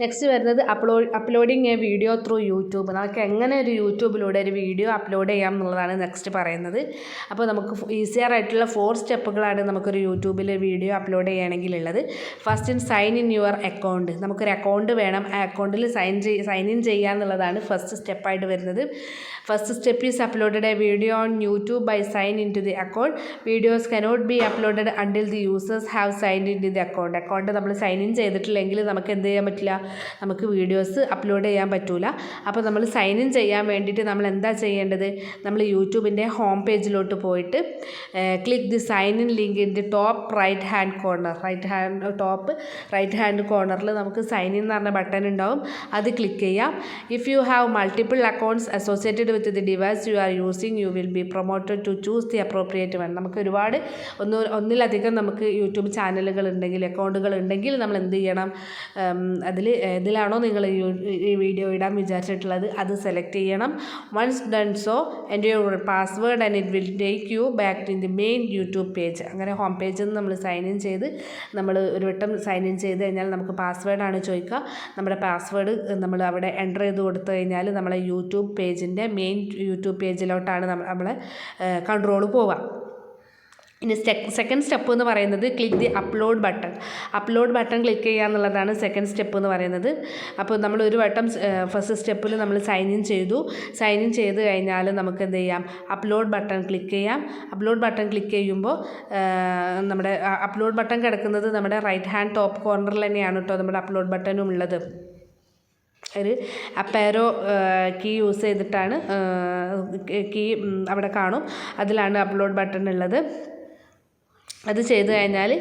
Next വരുന്നത് uploading A video through YouTube. നമുക്ക് എങ്ങനെ ഒരു യൂട്യൂബിലൂടെ ഒരു വീഡിയോ അപ്ലോഡ് ചെയ്യാം എന്നുള്ളതാണ് നെക്സ്റ്റ് പറയുന്നത്. അപ്പോൾ നമുക്ക് ഈസിയർ ആയിട്ടുള്ള 4 സ്റ്റെപ്പുകളാണ് നമുക്കൊരു യൂട്യൂബിൽ വീഡിയോ അപ്ലോഡ് ചെയ്യണമെങ്കിൽ ഉള്ളത്. First sign in your account. നമുക്കൊരു അക്കൗണ്ട് വേണം. ആ അക്കൗണ്ടിൽ സൈൻ ഇൻ ചെയ്യുക എന്നുള്ളതാണ് ഫസ്റ്റ് സ്റ്റെപ്പായിട്ട് വരുന്നത്. First step is uploaded a video on YouTube by sign in to the account. Videos cannot be uploaded until the users have sign in to the account. Account നമ്മൾ sign in ചെയ്തിട്ടില്ലെങ്കിൽ നമുക്ക് എന്ത് ചെയ്യാൻ പറ്റില്ല, നമുക്ക് videos upload ചെയ്യാൻ പറ്റില്ല. അപ്പോൾ നമ്മൾ സൈൻ ഇൻ ചെയ്യാൻ വേണ്ടിയിട്ട് നമ്മൾ എന്താ ചെയ്യേണ്ടത്, നമ്മൾ യൂട്യൂബിൻ്റെ ഹോം പേജിലോട്ട് പോയിട്ട് click the sign in link in the top right hand corner. Right hand കോർണറിൽ നമുക്ക് സൈൻ ഇൻ എന്ന് പറഞ്ഞ ബട്ടൺ ഉണ്ടാവും, അത് ക്ലിക്ക് ചെയ്യാം. If you have multiple accounts associated with the device you are using you will be promoted to choose the appropriate one. നമുക്ക് ഒരുപാട് ഒന്നിലധികം നമുക്ക് യൂട്യൂബ് ചാനലുകൾ ഉണ്ടെങ്കിൽ, അക്കൗണ്ടുകൾ ഉണ്ടെങ്കിൽ നമ്മൾ എന്ത് ചെയ്യണം, ഇതിലാണോ നിങ്ങൾ ഈ വീഡിയോ ഇടാൻ വിചാരിച്ചിട്ടുള്ളത് അത് സെലക്ട് ചെയ്യണം. വൺസ് ഡൺ സോ എൻ്റെ your password and it will take you back in the main YouTube page. അങ്ങനെ ഹോം പേജിൽ നിന്ന് നമ്മൾ സൈൻ ഇൻ ചെയ്ത്, നമ്മൾ ഒരു വട്ടം സൈൻ ഇൻ ചെയ്ത് കഴിഞ്ഞാൽ നമുക്ക് പാസ്വേഡാണ് ചോദിക്കുക. നമ്മുടെ പാസ്വേഡ് നമ്മൾ അവിടെ എൻ്റർ ചെയ്ത് കൊടുത്തു കഴിഞ്ഞാൽ നമ്മളെ യൂട്യൂബ് പേജിൻ്റെ മെയിൻ യൂട്യൂബ് പേജിലോട്ടാണ് നമ്മളെ കൺട്രോൾ പോവുക. ഇനി സെക്കൻഡ് സ്റ്റെപ്പ് എന്ന് പറയുന്നത് click the upload button click ചെയ്യുക എന്നുള്ളതാണ് സെക്കൻഡ് സ്റ്റെപ്പ് എന്ന് പറയുന്നത്. അപ്പോൾ നമ്മൾ ഒരു വട്ടം ഫസ്റ്റ് സ്റ്റെപ്പിൽ നമ്മൾ സൈൻ ഇൻ ചെയ്ത് കഴിഞ്ഞാൽ നമുക്ക് എന്ത് ചെയ്യാം, അപ്ലോഡ് ബട്ടൺ ക്ലിക്ക് ചെയ്യാം. അപ്ലോഡ് ബട്ടൺ ക്ലിക്ക് ചെയ്യുമ്പോൾ നമ്മുടെ അപ്ലോഡ് ബട്ടൺ കിടക്കുന്നത് നമ്മുടെ റൈറ്റ് ഹാൻഡ് ടോപ്പ് കോർണറിൽ തന്നെയാണ് കേട്ടോ നമ്മുടെ അപ്ലോഡ് ബട്ടണും ഉള്ളത്. ഒരു അപ്പാരോ കീ യൂസ് ചെയ്തിട്ടാണ് കീ അവിടെ കാണും, അതിലാണ് അപ്ലോഡ് ബട്ടൺ ഉള്ളത്. അത് ചെയ്ത് കഴിഞ്ഞാൽ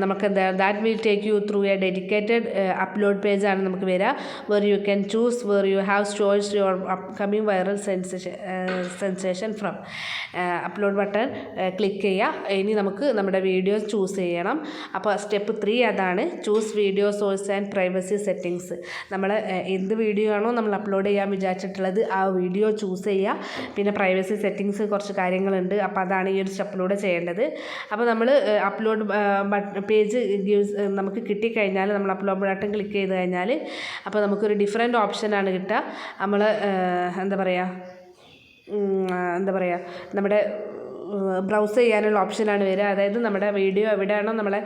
നമുക്ക് എന്താ, that will take you through a dedicated upload പേജാണ് നമുക്ക് വരിക. Where you can choose where you have stored your upcoming viral sensation from. Upload button click ചെയ്യുക. ഇനി നമുക്ക് നമ്മുടെ വീഡിയോസ് ചൂസ് ചെയ്യണം. അപ്പോൾ സ്റ്റെപ്പ് 3 അതാണ്, choose video source and privacy settings. നമ്മൾ എന്ത് വീഡിയോ ആണോ നമ്മൾ അപ്ലോഡ് ചെയ്യാൻ വിചാരിച്ചിട്ടുള്ളത് ആ വീഡിയോ ചൂസ് ചെയ്യുക. പിന്നെ പ്രൈവസി സെറ്റിങ്സ് കുറച്ച് കാര്യങ്ങളുണ്ട്, അപ്പോൾ അതാണ് ഈ ഒരു സ്റ്റെപ്പിലൂടെ ചെയ്യേണ്ടത്. അപ്പോൾ നമ്മൾ അപ്ലോഡ് പേജ് നമുക്ക് കിട്ടിക്കഴിഞ്ഞാൽ നമ്മൾ അപ്ലോഡ് ബട്ടൺ ക്ലിക്ക് ചെയ്ത് കഴിഞ്ഞാൽ അപ്പോൾ നമുക്കൊരു ഡിഫറെൻറ്റ് ഓപ്ഷനാണ് കിട്ടുക. നമ്മൾ എന്താ പറയുക നമ്മുടെ ബ്രൗസ് ചെയ്യാനുള്ള ഓപ്ഷനാണ് വരിക. അതായത് നമ്മുടെ വീഡിയോ എവിടെയാണോ നമ്മളെ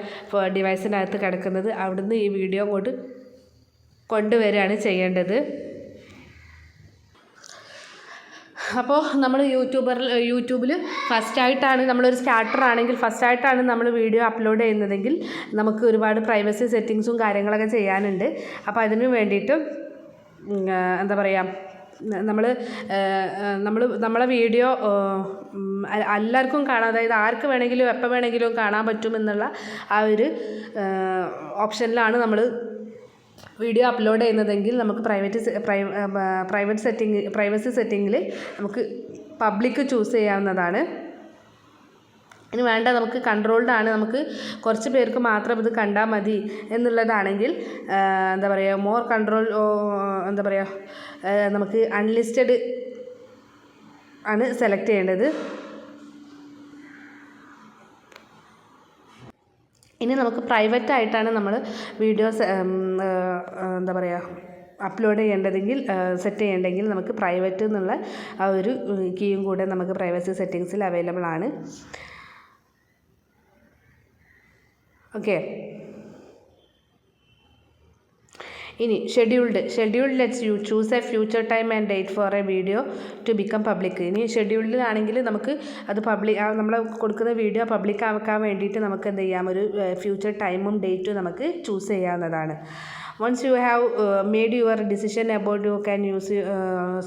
ഡിവൈസിനകത്ത് കിടക്കുന്നത് അവിടുന്ന് ഈ വീഡിയോ അങ്ങോട്ട് കൊണ്ടുവരികയാണ് ചെയ്യേണ്ടത്. അപ്പോൾ നമ്മൾ യൂട്യൂബിൽ ഫസ്റ്റായിട്ടാണ് നമ്മളൊരു സ്റ്റാർട്ടർ ആണെങ്കിൽ ഫസ്റ്റായിട്ടാണ് നമ്മൾ വീഡിയോ അപ്ലോഡ് ചെയ്യുന്നതെങ്കിൽ നമുക്ക് ഒരുപാട് പ്രൈവസി സെറ്റിങ്സും കാര്യങ്ങളൊക്കെ ചെയ്യാനുണ്ട്. അപ്പോൾ അതിന് വേണ്ടിയിട്ട് എന്താ പറയുക, നമ്മളെ വീഡിയോ എല്ലാവർക്കും കാണാം, അതായത് ആർക്ക് വേണമെങ്കിലും എപ്പോൾ വേണമെങ്കിലും കാണാൻ പറ്റുമെന്നുള്ള ആ ഒരു ഓപ്ഷനിലാണ് നമ്മൾ വീഡിയോ അപ്ലോഡ് ചെയ്യുന്നതെങ്കിൽ നമുക്ക് പ്രൈവസി സെറ്റിങ്ങിൽ നമുക്ക് പബ്ലിക് ചൂസ് ചെയ്യാവുന്നതാണ്. ഇനി വേണ്ട നമുക്ക് കൺട്രോൾഡ് ആണ്, നമുക്ക് കുറച്ച് പേർക്ക് മാത്രം ഇത് കണ്ടാൽ മതി എന്നുള്ളതാണെങ്കിൽ എന്താ പറയുക, മോർ കൺട്രോൾ എന്താ പറയുക, നമുക്ക് അൺലിസ്റ്റഡ് ആണ് സെലക്ട് ചെയ്യേണ്ടത്. ഇനി നമുക്ക് പ്രൈവറ്റ് ആയിട്ടാണ് നമ്മൾ വീഡിയോസ് എന്താ പറയുക അപ്ലോഡ് ചെയ്യേണ്ടതെങ്കിൽ സെറ്റ് ചെയ്യേണ്ടെങ്കിൽ നമുക്ക് പ്രൈവറ്റ് എന്നുള്ള ആ ഒരു കീയും കൂടെ നമുക്ക് പ്രൈവസി സെറ്റിങ്സിൽ അവൈലബിൾ ആണ്. ഓക്കെ. ഇനി scheduled lets you choose a future time and date for a video to become public. ഇനി ഷെഡ്യൂൾഡിലാണെങ്കിൽ നമുക്ക് അത് നമ്മൾ കൊടുക്കുന്ന വീഡിയോ പബ്ലിക് ആക്കാൻ വേണ്ടിയിട്ട് നമുക്ക് എന്ത് ചെയ്യാം, ഒരു ഫ്യൂച്ചർ ടൈമും ഡേറ്റും നമുക്ക് ചൂസ് ചെയ്യാവുന്നതാണ്. Once you have made your decision about you can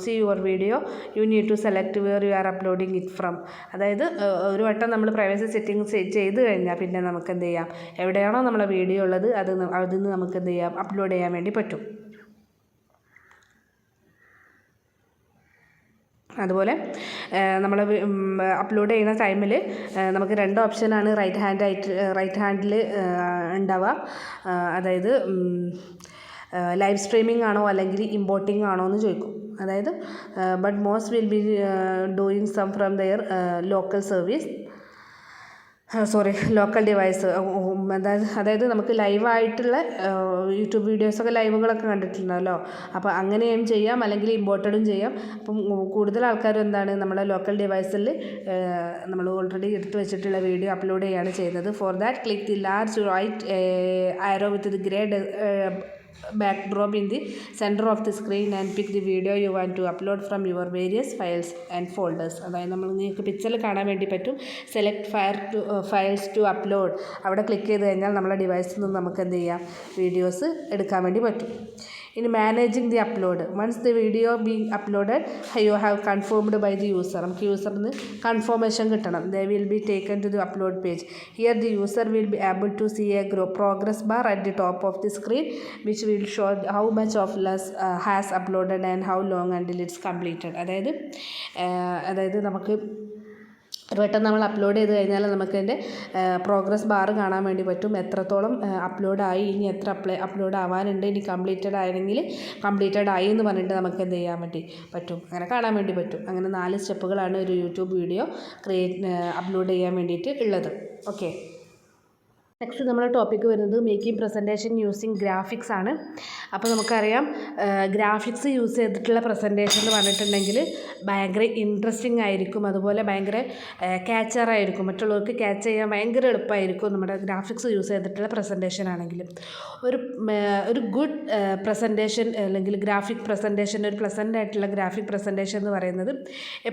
see your video, you need to select where you are uploading it from. അതായത് ഒരു വട്ടം നമ്മൾ പ്രൈവസി സെറ്റിങ്സ് ചെയ്ത് കഴിഞ്ഞാൽ പിന്നെ നമുക്ക് എന്ത് ചെയ്യാം, എവിടെയാണോ നമ്മളെ വീഡിയോ ഉള്ളത് അതിൽ നിന്ന് നമുക്ക് എന്ത് ചെയ്യാം, അപ്ലോഡ് ചെയ്യാൻ വേണ്ടി പറ്റും. അതുപോലെ നമ്മൾ അപ്ലോഡ് ചെയ്യുന്ന ടൈമിൽ നമുക്ക് 2 ഓപ്ഷനാണ് റൈറ്റ് ഹാൻഡിൽ ഉണ്ടാവുക. അതായത് ലൈവ് സ്ട്രീമിംഗ് ആണോ അല്ലെങ്കിൽ ഇമ്പോർട്ടിംഗ് ആണോ എന്ന് ചോദിക്കും. അതായത് but most will be doing some from their local service. Local device. അതായത് നമുക്ക് ലൈവായിട്ടുള്ള യൂട്യൂബ് വീഡിയോസൊക്കെ ലൈവുകളൊക്കെ കണ്ടിട്ടുണ്ടാവല്ലോ. അപ്പോൾ അങ്ങനെയും ചെയ്യാം, അല്ലെങ്കിൽ ഇമ്പോർട്ടഡും ചെയ്യാം. അപ്പം കൂടുതൽ ആൾക്കാരും എന്താണ് നമ്മുടെ ലോക്കൽ ഡിവൈസിൽ നമ്മൾ ഓൾറെഡി എടുത്ത് വെച്ചിട്ടുള്ള വീഡിയോ അപ്ലോഡ് ചെയ്യുകയാണ് ചെയ്യുന്നത്. For that click the large right arrow with the grey backdrop in the center of the screen and pick the video you want to upload from your various files and folders. അതായത് നിങ്ങൾക്ക് പിക്ചറിൽ കാണാൻ വേണ്ടി പറ്റും select files to upload. അവിടെ click ചെയ്ത് കഴിഞ്ഞാൽ നമ്മുടെ ഡിവൈസിൽ നിന്ന് നമുക്ക് എന്ത് ചെയ്യാം, വീഡിയോസ് എടുക്കാൻ വേണ്ടി പറ്റും. ഇനി managing the upload. Once the video being uploaded you have confirmed by the user. നമുക്ക് യൂസറിൽ നിന്ന് കൺഫർമേഷൻ കിട്ടണം. They will be taken to the upload page. Here the user will be able to see a progress bar at the top of the screen which will show how much of less has uploaded and how long until it's completed. അതായത് നമുക്ക് ഒരു വട്ടം നമ്മൾ upload ചെയ്ത് കഴിഞ്ഞാൽ നമുക്കതിൻ്റെ progress bar കാണാൻ വേണ്ടി പറ്റും. എത്രത്തോളം അപ്ലോഡായി, ഇനി എത്ര അപ്ലോഡ് ആവാനുണ്ട്, ഇനി കംപ്ലീറ്റഡ് ആയെങ്കിൽ കംപ്ലീറ്റഡ് ആയി എന്ന് പറഞ്ഞിട്ട് നമുക്ക് എന്ത് ചെയ്യാൻ വേണ്ടി പറ്റും, അങ്ങനെ കാണാൻ വേണ്ടി പറ്റും. അങ്ങനെ 4 സ്റ്റെപ്പുകളാണ് ഒരു യൂട്യൂബ് വീഡിയോ അപ്ലോഡ് ചെയ്യാൻ വേണ്ടിയിട്ട് ഉള്ളത്. ഓക്കെ, നെക്സ്റ്റ് നമ്മുടെ ടോപ്പിക്ക് വരുന്നത് മേക്കിംഗ് പ്രസൻറ്റേഷൻ യൂസിങ് ഗ്രാഫിക്സ് ആണ്. അപ്പോൾ നമുക്കറിയാം ഗ്രാഫിക്സ് യൂസ് ചെയ്തിട്ടുള്ള പ്രസൻറ്റേഷൻ എന്ന് പറഞ്ഞിട്ടുണ്ടെങ്കിൽ ഭയങ്കര ഇൻട്രസ്റ്റിംഗ് ആയിരിക്കും, അതുപോലെ ഭയങ്കര ക്യാച്ചറായിരിക്കും, മറ്റുള്ളവർക്ക് ക്യാച്ച് ചെയ്യാൻ ഭയങ്കര എളുപ്പമായിരിക്കും നമ്മുടെ ഗ്രാഫിക്സ് യൂസ് ചെയ്തിട്ടുള്ള പ്രസൻറ്റേഷൻ ആണെങ്കിൽ. ഒരു ഗുഡ് പ്രസൻറ്റേഷൻ അല്ലെങ്കിൽ ഗ്രാഫിക് പ്രസൻറ്റേഷൻ, ഒരു പ്ലസൻ്റ് ആയിട്ടുള്ള ഗ്രാഫിക് പ്രസൻറ്റേഷൻ എന്ന് പറയുന്നത്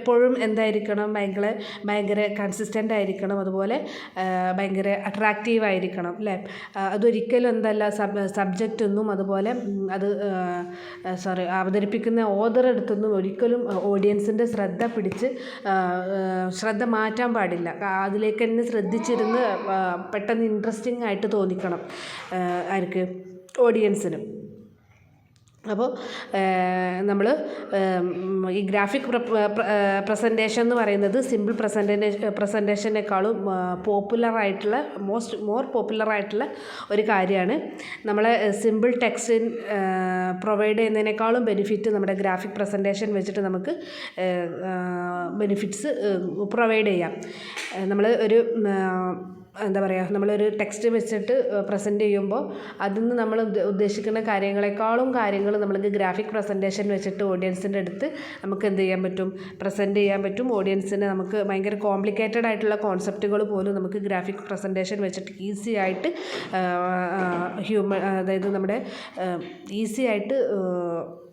എപ്പോഴും എന്തായിരിക്കണം, ഭയങ്കര കൺസിസ്റ്റൻ്റ് ആയിരിക്കണം, അതുപോലെ ഭയങ്കര അട്രാക്റ്റീവ് ആയിരിക്കണം അല്ലേ. അതൊരിക്കലും സബ്ജക്റ്റ് ഒന്നും അതുപോലെ അവതരിപ്പിക്കുന്ന ഓതർ അടുത്തൊന്നും ഒരിക്കലും ഓഡിയൻസിൻ്റെ ശ്രദ്ധ മാറ്റാൻ പാടില്ല. അതിലേക്ക് തന്നെ ശ്രദ്ധിച്ചിരുന്ന് പെട്ടെന്ന് ഇൻട്രസ്റ്റിംഗ് ആയിട്ട് തോന്നിക്കണം ആർക്ക്, ഓഡിയൻസിന്. അപ്പോൾ നമ്മൾ ഈ ഗ്രാഫിക് പ്രസൻറ്റേഷൻ എന്ന് പറയുന്നത് സിമ്പിൾ പ്രസൻറ്റേഷനേക്കാളും മോർ പോപ്പുലർ ആയിട്ടുള്ള ഒരു കാര്യമാണ്. നമ്മളെ സിമ്പിൾ ടെക്സ്റ്റ് പ്രൊവൈഡ് ചെയ്യുന്നതിനേക്കാളും ബെനിഫിറ്റ് നമ്മുടെ ഗ്രാഫിക് പ്രസൻറ്റേഷൻ വെച്ചിട്ട് നമുക്ക് ബെനിഫിറ്റ്സ് പ്രൊവൈഡ് ചെയ്യാം. നമ്മൾ നമ്മളൊരു ടെക്സ്റ്റ് വെച്ചിട്ട് പ്രസൻറ്റ് ചെയ്യുമ്പോൾ അതിൽ നിന്ന് നമ്മൾ ഉദ്ദേശിക്കുന്ന കാര്യങ്ങൾ നമ്മൾക്ക് ഗ്രാഫിക് പ്രസൻറ്റേഷൻ വെച്ചിട്ട് ഓഡിയൻസിൻ്റെ അടുത്ത് നമുക്ക് എന്ത് ചെയ്യാൻ പറ്റും, പ്രസൻറ്റ് ചെയ്യാൻ പറ്റും. ഓഡിയൻസിന് നമുക്ക് ഭയങ്കര കോംപ്ലിക്കേറ്റഡ് ആയിട്ടുള്ള കോൺസെപ്റ്റുകൾ പോലും നമുക്ക് ഗ്രാഫിക് പ്രസൻറ്റേഷൻ വെച്ചിട്ട് ഈസി ആയിട്ട്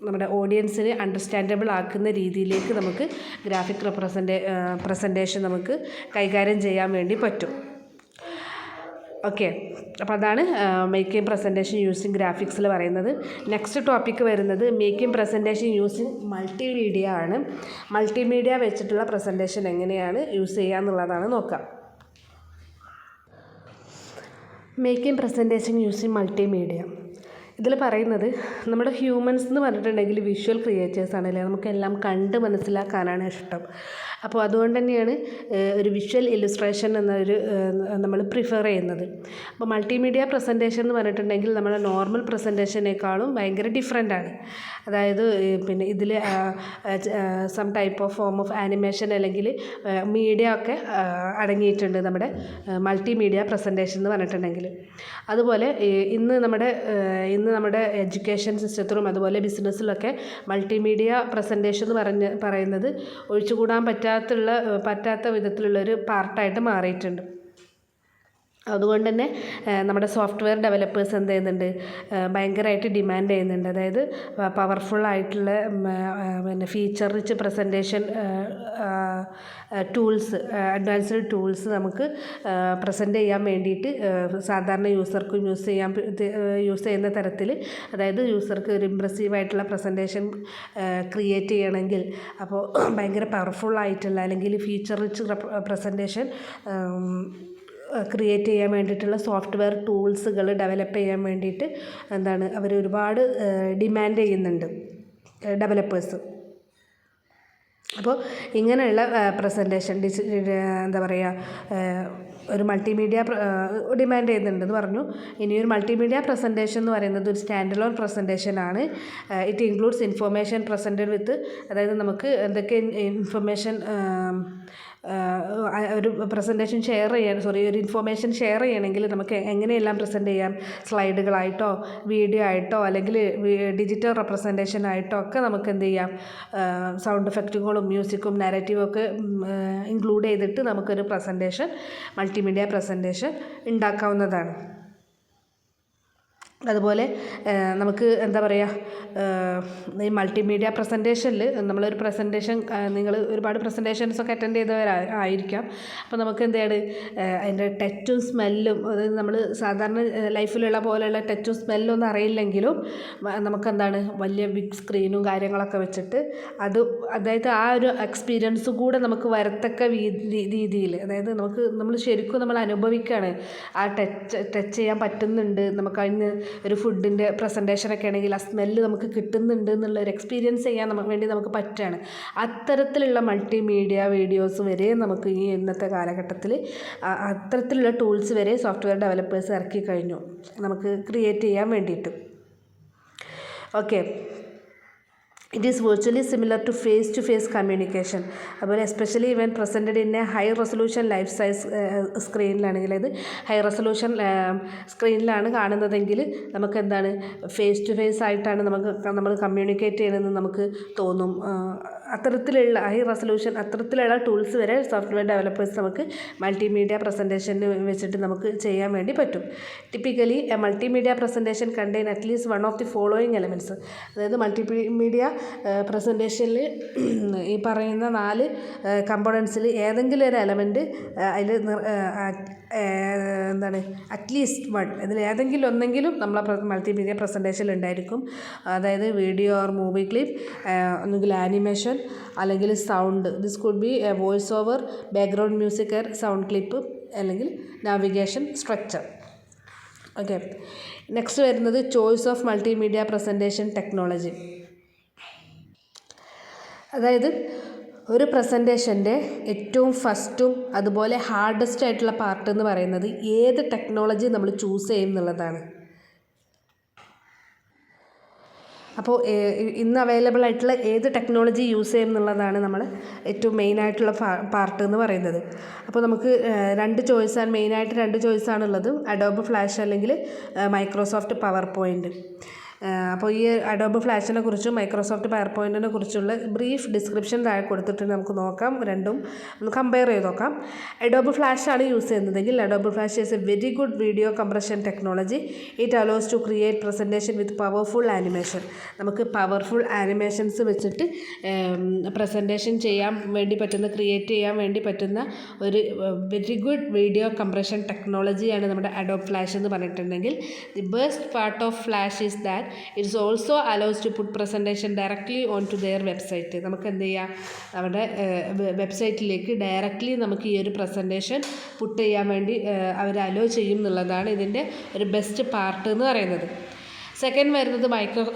നമ്മുടെ ഓഡിയൻസിന് അണ്ടർസ്റ്റാൻഡബിൾ ആക്കുന്ന രീതിയിലേക്ക് നമുക്ക് ഗ്രാഫിക് പ്രസൻറ്റേഷൻ നമുക്ക് കൈകാര്യം ചെയ്യാൻ വേണ്ടി പറ്റും. ഓക്കെ, അപ്പോൾ അതാണ് മേക്കിംഗ് പ്രസൻറ്റേഷൻ യൂസിങ് ഗ്രാഫിക്സിൽ പറയുന്നത്. നെക്സ്റ്റ് ടോപ്പിക്ക് വരുന്നത് മേക്കിംഗ് പ്രസൻറ്റേഷൻ യൂസിങ് മൾട്ടിമീഡിയ ആണ്. മൾട്ടിമീഡിയ വെച്ചിട്ടുള്ള പ്രസൻറ്റേഷൻ എങ്ങനെയാണ് യൂസ് ചെയ്യുക എന്നുള്ളതാണ് നോക്കാം. Making presentation using multimedia. ഇതിൽ പറയുന്നത് നമ്മുടെ ഹ്യൂമൻസ് എന്ന് പറഞ്ഞിട്ടുണ്ടെങ്കിൽ വിഷ്വൽ ക്രിയേറ്റേഴ്സ് ആണല്ലേ, നമുക്കെല്ലാം കണ്ട് മനസ്സിലാക്കാനാണ് ഇഷ്ടം. അപ്പോൾ അതുകൊണ്ട് തന്നെയാണ് ഒരു വിഷ്വൽ ഇല്ലുസ്ട്രേഷൻ എന്നൊരു നമ്മൾ പ്രിഫർ ചെയ്യുന്നത്. അപ്പോൾ മൾട്ടിമീഡിയ പ്രസൻറ്റേഷൻ എന്ന് പറഞ്ഞിട്ടുണ്ടെങ്കിൽ നമ്മുടെ നോർമൽ പ്രസൻറ്റേഷനേക്കാളും ഭയങ്കര ഡിഫറെൻ്റാണ്. അതായത് പിന്നെ ഇതിൽ some type of form of animation അല്ലെങ്കിൽ മീഡിയ ഒക്കെ അടങ്ങിയിട്ടുണ്ട് നമ്മുടെ മൾട്ടിമീഡിയ പ്രസൻറ്റേഷൻ എന്ന് പറഞ്ഞിട്ടുണ്ടെങ്കിൽ. അതുപോലെ ഇന്ന് നമ്മുടെ എഡ്യൂക്കേഷൻ സിസ്റ്റത്തിലും അതുപോലെ ബിസിനസ്സിലൊക്കെ മൾട്ടിമീഡിയ പ്രസൻറ്റേഷൻ എന്ന് പറയുന്നത് ഒഴിച്ചുകൂടാൻ പറ്റാത്ത വിധത്തിലുള്ളൊരു പാർട്ടായിട്ട് മാറിയിട്ടുണ്ട്. അതുകൊണ്ട് തന്നെ നമ്മുടെ സോഫ്റ്റ്വെയർ ഡെവലപ്പേഴ്സ് എന്ത് ചെയ്യുന്നുണ്ട്, ഭയങ്കരമായിട്ട് ഡിമാൻഡ് ചെയ്യുന്നുണ്ട്. അതായത് പവർഫുള്ളായിട്ടുള്ള feature rich presentation tools, advanced tools നമുക്ക് പ്രസൻറ്റ് ചെയ്യാൻ വേണ്ടിയിട്ട് സാധാരണ യൂസർക്കും യൂസ് ചെയ്യുന്ന തരത്തിൽ, അതായത് യൂസർക്ക് ഒരു ഇമ്പ്രസീവായിട്ടുള്ള പ്രസൻറ്റേഷൻ ക്രിയേറ്റ് ചെയ്യണമെങ്കിൽ അപ്പോൾ ഭയങ്കര പവർഫുള്ളായിട്ടുള്ള അല്ലെങ്കിൽ ഫീച്ചർ റിച്ച് പ്രസൻറ്റേഷൻ ക്രിയേറ്റ് ചെയ്യാൻ വേണ്ടിയിട്ടുള്ള സോഫ്റ്റ്വെയർ ടൂൾസുകൾ ഡെവലപ്പ് ചെയ്യാൻ വേണ്ടിയിട്ട് അവർ ഒരുപാട് ഡിമാൻഡ് ചെയ്യുന്നുണ്ട് ഡെവലപ്പേഴ്സ്. അപ്പോൾ ഇങ്ങനെയുള്ള പ്രസൻറ്റേഷൻ ഒരു മൾട്ടിമീഡിയ ഡിമാൻഡ് ചെയ്യുന്നുണ്ടെന്ന് പറഞ്ഞു. ഇനിയൊരു മൾട്ടിമീഡിയ പ്രസൻറ്റേഷൻ എന്ന് പറയുന്നത് ഒരു സ്റ്റാൻഡ് അലോൺ പ്രസൻറ്റേഷൻ ആണ്. ഇറ്റ് ഇൻക്ലൂഡ്സ് ഇൻഫർമേഷൻ പ്രസൻറ്റഡ് വിത്ത്, അതായത് നമുക്ക് എന്തൊക്കെ ഇൻഫർമേഷൻ ഒരു പ്രസൻറ്റേഷൻ ഒരു ഇൻഫോർമേഷൻ ഷെയർ ചെയ്യണമെങ്കിൽ നമുക്ക് എങ്ങനെയെല്ലാം പ്രസൻറ്റ് ചെയ്യാം, സ്ലൈഡുകളായിട്ടോ വീഡിയോ ആയിട്ടോ അല്ലെങ്കിൽ ഡിജിറ്റൽ റെപ്രസെൻറ്റേഷൻ ആയിട്ടോ ഒക്കെ നമുക്ക് എന്ത് ചെയ്യാം, സൗണ്ട് എഫക്റ്റുകളും മ്യൂസിക്കും നാരറ്റീവും ഒക്കെ ഇൻക്ലൂഡ് ചെയ്തിട്ട് നമുക്കൊരു പ്രസൻറ്റേഷൻ, മൾട്ടിമീഡിയ പ്രസൻറ്റേഷൻ ഉണ്ടാക്കാവുന്നതാണ്. അതുപോലെ നമുക്ക് എന്താ പറയുക, ഈ മൾട്ടിമീഡിയ പ്രസൻറ്റേഷനിൽ നമ്മളൊരു പ്രസൻറ്റേഷൻ, നിങ്ങൾ ഒരുപാട് പ്രസൻറ്റേഷൻസൊക്കെ അറ്റൻഡ് ചെയ്തവരായിരിക്കാം. അപ്പോൾ നമുക്ക് എന്താണ് അതിൻ്റെ ടച്ചും സ്മെല്ലും, അതായത് നമ്മൾ സാധാരണ ലൈഫിലുള്ള പോലെയുള്ള ടച്ചും സ്മെല്ലും ഒന്നും അറിയില്ലെങ്കിലും നമുക്കെന്താണ് വലിയ ബിഗ് സ്ക്രീനും കാര്യങ്ങളൊക്കെ വെച്ചിട്ട് അതായത് ആ ഒരു എക്സ്പീരിയൻസ് കൂടെ നമുക്ക് വരത്തക്ക രീതിയിൽ, അതായത് നമ്മൾ ശരിക്കും നമ്മൾ അനുഭവിക്കുകയാണ്, ആ ടച്ച് ചെയ്യാൻ പറ്റുന്നുണ്ട്, നമുക്കതിന് ഒരു ഫുഡിൻ്റെ പ്രസൻറ്റേഷനൊക്കെ ആണെങ്കിൽ ആ സ്മെല്ല് നമുക്ക് കിട്ടുന്നുണ്ട് എന്നുള്ളൊരു എക്സ്പീരിയൻസ് ചെയ്യാൻ നമുക്ക് പറ്റുകയാണ്. അത്തരത്തിലുള്ള മൾട്ടിമീഡിയ വീഡിയോസ് വരെ നമുക്ക് ഈ ഇന്നത്തെ കാലഘട്ടത്തിൽ അത്തരത്തിലുള്ള ടൂൾസ് വരെ സോഫ്റ്റ്വെയർ ഡെവലപ്പേഴ്സ് ഇറക്കി കഴിഞ്ഞു നമുക്ക് ക്രിയേറ്റ് ചെയ്യാൻ വേണ്ടിയിട്ട്. Okay, it is virtually similar to face communication. അതുപോലെ especially when presented in a high resolution life size സ്ക്രീനിലാണെങ്കിൽ, അത് ഹൈ റെസൊല്യൂഷൻ സ്ക്രീനിലാണ് കാണുന്നതെങ്കിൽ നമുക്ക് എന്താണ് ഫേസ് ടു ഫേസ് ആയിട്ടാണ് നമ്മൾ കമ്മ്യൂണിക്കേറ്റ് ചെയ്യണമെന്ന് നമുക്ക് തോന്നും. അത്തരത്തിലുള്ള ഹൈ റെസൊല്യൂഷൻ അത്തരത്തിലുള്ള ടൂൾസ് വരെ സോഫ്റ്റ്വെയർ ഡെവലപ്പേഴ്സ് നമുക്ക് മൾട്ടിമീഡിയ പ്രസൻറ്റേഷന് വെച്ചിട്ട് നമുക്ക് ചെയ്യാൻ വേണ്ടി പറ്റും. Typically A multimedia presentation contain at least one of the following elements. അതായത് മൾട്ടിമീഡിയ പ്രസൻറ്റേഷനിൽ ഈ പറയുന്ന 4 കമ്പോണൻസിൽ ഏതെങ്കിലും ഒരു എലമെൻറ്റ് അതിൽ എന്താണ് അറ്റ്ലീസ്റ്റ് വൺ, ഇതിൽ ഏതെങ്കിലും ഒന്നെങ്കിലും നമ്മളെ മൾട്ടിമീഡിയ പ്രസൻറ്റേഷനിൽ ഉണ്ടായിരിക്കും. അതായത് വീഡിയോ ഓർ മൂവി ക്ലിപ്പ്, ഒന്നുകിൽ ആനിമേഷൻ അല്ലെങ്കിൽ sound. This could be A voice over, background music or sound clip, അല്ലെങ്കിൽ നാവിഗേഷൻ സ്ട്രക്ചർ. ഓക്കെ, നെക്സ്റ്റ് വരുന്നത് choice of multimedia presentation technology. അതായത് ഒരു പ്രസൻറ്റേഷൻ്റെ ഏറ്റവും ഫസ്റ്റും അതുപോലെ ഹാർഡസ്റ്റ് ആയിട്ടുള്ള പാർട്ട് എന്ന് പറയുന്നത് ഏത് ടെക്നോളജി നമ്മൾ ചൂസ് ചെയ്യും എന്നുള്ളതാണ്. അപ്പോൾ ഇന്ന് അവൈലബിൾ ആയിട്ടുള്ള ഏത് ടെക്നോളജി യൂസ് ചെയ്യും എന്നുള്ളതാണ് നമ്മൾ ഏറ്റവും മെയിനായിട്ടുള്ള പാർട്ട് എന്ന് പറയുന്നത്. അപ്പോൾ നമുക്ക് 2 ചോയ്സാണ്, മെയിനായിട്ട് 2 ചോയ്സാണുള്ളത്, അഡോബ് ഫ്ലാഷ് അല്ലെങ്കിൽ മൈക്രോസോഫ്റ്റ് പവർ പോയിൻറ്റ്. അപ്പോൾ ഈ അഡോബ് ഫ്ലാഷിനെ കുറിച്ചും മൈക്രോസോഫ്റ്റ് പവർ പോയിൻറ്റിനെ കുറിച്ചുള്ള ബ്രീഫ് ഡിസ്ക്രിപ്ഷൻ താഴെ കൊടുത്തിട്ട് നമുക്ക് നോക്കാം, രണ്ടും ഒന്ന് കമ്പയർ ചെയ്ത് നോക്കാം. അഡോബ് ഫ്ലാഷ് ആണ് യൂസ് ചെയ്യുന്നതെങ്കിൽ Adobe Flash is a very good video compression technology. It allows to create presentation with powerful animation. നമുക്ക് പവർഫുൾ ആനിമേഷൻസ് വെച്ചിട്ട് പ്രസൻറ്റേഷൻ ചെയ്യാൻ വേണ്ടി പറ്റുന്ന, ക്രിയേറ്റ് ചെയ്യാൻ വേണ്ടി പറ്റുന്ന ഒരു വെരി ഗുഡ് വീഡിയോ കംപ്രഷൻ ടെക്നോളജിയാണ് നമ്മുടെ അഡോബ് ഫ്ലാഷ് എന്ന് പറഞ്ഞിട്ടുണ്ടെങ്കിൽ. The best part of Flash is that it also allows to put presentation directly onto their website. നമുക്ക് എന്ത് ചെയ്യാം, നമ്മുടെ വെബ്സൈറ്റിലേക്ക് ഡയറക്റ്റ്ലി നമുക്ക് ഈ ഒരു പ്രസൻറ്റേഷൻ പുട്ട് ചെയ്യാൻ വേണ്ടി അവർ അലോ ചെയ്യും എന്നുള്ളതാണ് ഇതിൻ്റെ ഒരു ബെസ്റ്റ് പാർട്ട് എന്ന് പറയുന്നത്. സെക്കൻഡ് വരുന്നത്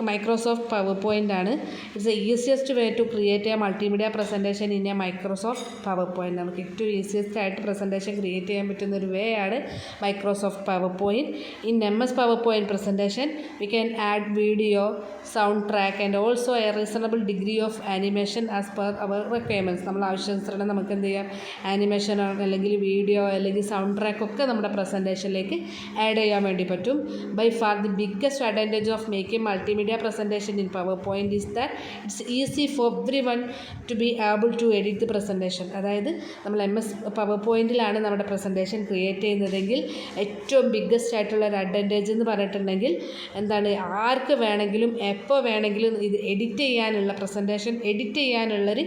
മൈക്രോസോഫ്റ്റ് പവർ പോയിൻ്റ് ആണ്. It's the easiest way to create a multimedia presentation in a Microsoft PowerPoint. നമുക്ക് ഏറ്റവും ഈസിയസ്റ്റ് ആയിട്ട് പ്രസൻറ്റേഷൻ ക്രിയേറ്റ് ചെയ്യാൻ പറ്റുന്ന ഒരു വേ ആണ് Microsoft power point. In MS power point presentation we can add video, sound track and also A reasonable degree of animation as per hour requirements. നമ്മൾ ആവശ്യാനുസരണം നമുക്ക് എന്ത് ചെയ്യാം, ആനിമേഷൻ അല്ലെങ്കിൽ വീഡിയോ അല്ലെങ്കിൽ സൗണ്ട് ട്രാക്ക് ഒക്കെ നമ്മുടെ പ്രസൻറ്റേഷനിലേക്ക് ആഡ് ചെയ്യാൻ വേണ്ടി പറ്റും. By far the biggest advantage of making multimedia presentation in PowerPoint is that it's easy for everyone to be able to edit the presentation. അതായത് നമ്മൾ MS പവർ പോയിൻറ്റിലാണ് നമ്മുടെ പ്രസൻറ്റേഷൻ ക്രിയേറ്റ് ചെയ്യുന്നതെങ്കിൽ ഏറ്റവും ബിഗ്ഗസ്റ്റ് ആയിട്ടുള്ള ഒരു അഡ്വാൻറ്റേജ് എന്ന് പറഞ്ഞിട്ടുണ്ടെങ്കിൽ എന്താണ്, ആർക്ക് വേണമെങ്കിലും എപ്പോൾ വേണമെങ്കിലും ഇത് എഡിറ്റ് ചെയ്യാനുള്ള, പ്രസൻറ്റേഷൻ എഡിറ്റ് ചെയ്യാനുള്ളൊരു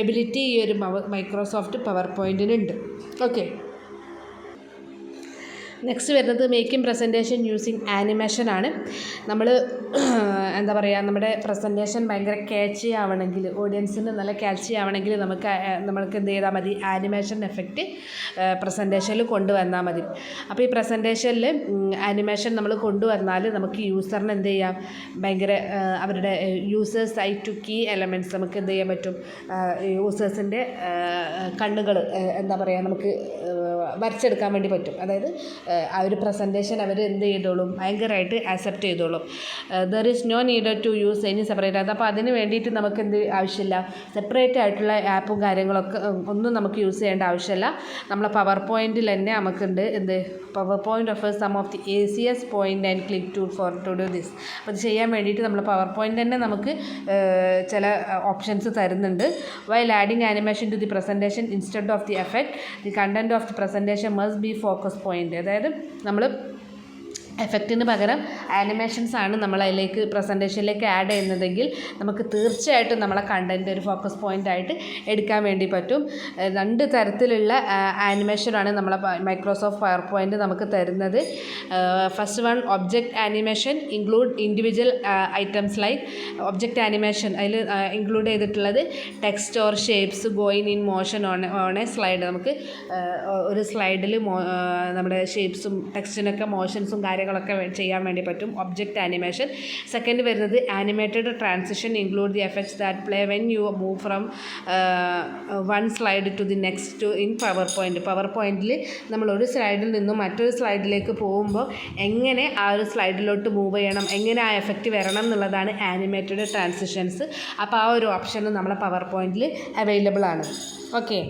എബിലിറ്റി ഈ ഒരു മൈക്രോസോഫ്റ്റ് പവർ പോയിൻറ്റിനുണ്ട്. ഓക്കെ, നെക്സ്റ്റ് വരുന്നത് മേക്കിംഗ് പ്രസൻറ്റേഷൻ യൂസിങ് ആനിമേഷൻ ആണ്. നമ്മൾ എന്താ പറയുക, നമ്മുടെ പ്രസൻറ്റേഷൻ ഭയങ്കര ക്യാച്ചി ആവണമെങ്കിൽ, ഓഡിയൻസിന് നല്ല ക്യാച്ചി ആവണമെങ്കിൽ നമ്മൾക്ക് എന്ത് ചെയ്താൽ മതി, ആനിമേഷൻ എഫക്റ്റ് പ്രസൻറ്റേഷനിൽ കൊണ്ടുവന്നാൽ മതി. അപ്പോൾ ഈ പ്രസൻറ്റേഷനിൽ ആനിമേഷൻ നമ്മൾ കൊണ്ടുവന്നാൽ നമുക്ക് യൂസറിന് എന്ത് ചെയ്യാം, ഭയങ്കര അവരുടെ users eye to key elements നമുക്ക് എന്ത് ചെയ്യാൻ പറ്റും, യൂസേഴ്സിൻ്റെ കണ്ണുകൾ എന്താ പറയുക നമുക്ക് വരച്ചെടുക്കാൻ വേണ്ടി പറ്റും. അതായത് ആ ഒരു പ്രസൻറ്റേഷൻ അവർ എന്ത് ചെയ്തോളും, ഭയങ്കരമായിട്ട് ആക്സെപ്റ്റ് ചെയ്തോളും. There is no needed to use any separate. അത് അപ്പോൾ അതിന് വേണ്ടിയിട്ട് നമുക്ക് എന്ത് ആവശ്യമില്ല, സെപ്പറേറ്റ് ആയിട്ടുള്ള ആപ്പും കാര്യങ്ങളൊക്കെ ഒന്നും നമുക്ക് യൂസ് ചെയ്യേണ്ട ആവശ്യമില്ല. നമ്മളെ പവർ പോയിൻറ്റിൽ തന്നെ നമുക്കുണ്ട് എന്ത്, PowerPoint offers some of the easiest point and click to do this. അപ്പോൾ ഇത് ചെയ്യാൻ വേണ്ടിയിട്ട് നമ്മൾ പവർ പോയിൻ്റ് തന്നെ നമുക്ക് ചില ഓപ്ഷൻസ് തരുന്നുണ്ട്. While adding animation to the presentation instead of the effect the content of the presentation must be focus point. അതായത് നമ്മൾ എഫക്റ്റിന് പകരം ആനിമേഷൻസ് ആണ് നമ്മൾ അതിലേക്ക് പ്രസൻറ്റേഷനിലേക്ക് ആഡ് ചെയ്യുന്നതെങ്കിൽ നമുക്ക് തീർച്ചയായിട്ടും നമ്മളെ കണ്ടൻറ്റ് ഒരു ഫോക്കസ് പോയിൻ്റ് ആയിട്ട് എടുക്കാൻ വേണ്ടി പറ്റും. 2 തരത്തിലുള്ള ആനിമേഷനാണ് നമ്മളെ മൈക്രോസോഫ്റ്റ് പവർ പോയിൻ്റ് നമുക്ക് തരുന്നത്. First one object animation include individual items like object animation. അതിൽ ഇൻക്ലൂഡ് ചെയ്തിട്ടുള്ളത് text or shapes going in motion on A slide. നമുക്ക് ഒരു സ്ലൈഡിൽ നമ്മുടെ ഷേപ്സും ടെക്സ്റ്റിനൊക്കെ മോഷൻസും കാര്യങ്ങളൊക്കെ ചെയ്യാൻ വേണ്ടി പറ്റും, ഒബ്ജക്റ്റ് ആനിമേഷൻ. സെക്കൻഡ് വരുന്നത് animated transition include the effects that play when you move from one slide to the next in PowerPoint. പവർ പോയിൻറ്റിൽ നമ്മൾ ഒരു സ്ലൈഡിൽ നിന്നും മറ്റൊരു സ്ലൈഡിലേക്ക് പോകുമ്പോൾ എങ്ങനെ ആ ഒരു സ്ലൈഡിലോട്ട് മൂവ് ചെയ്യണം, എങ്ങനെ ആ എഫക്റ്റ് വരണം എന്നുള്ളതാണ് ആനിമേറ്റഡ് ട്രാൻസിഷൻസ്. അപ്പോൾ ആ ഒരു ഓപ്ഷൻ നമ്മളെ പവർ പോയിൻറ്റിൽ അവൈലബിൾ ആണ്. ഓക്കെ.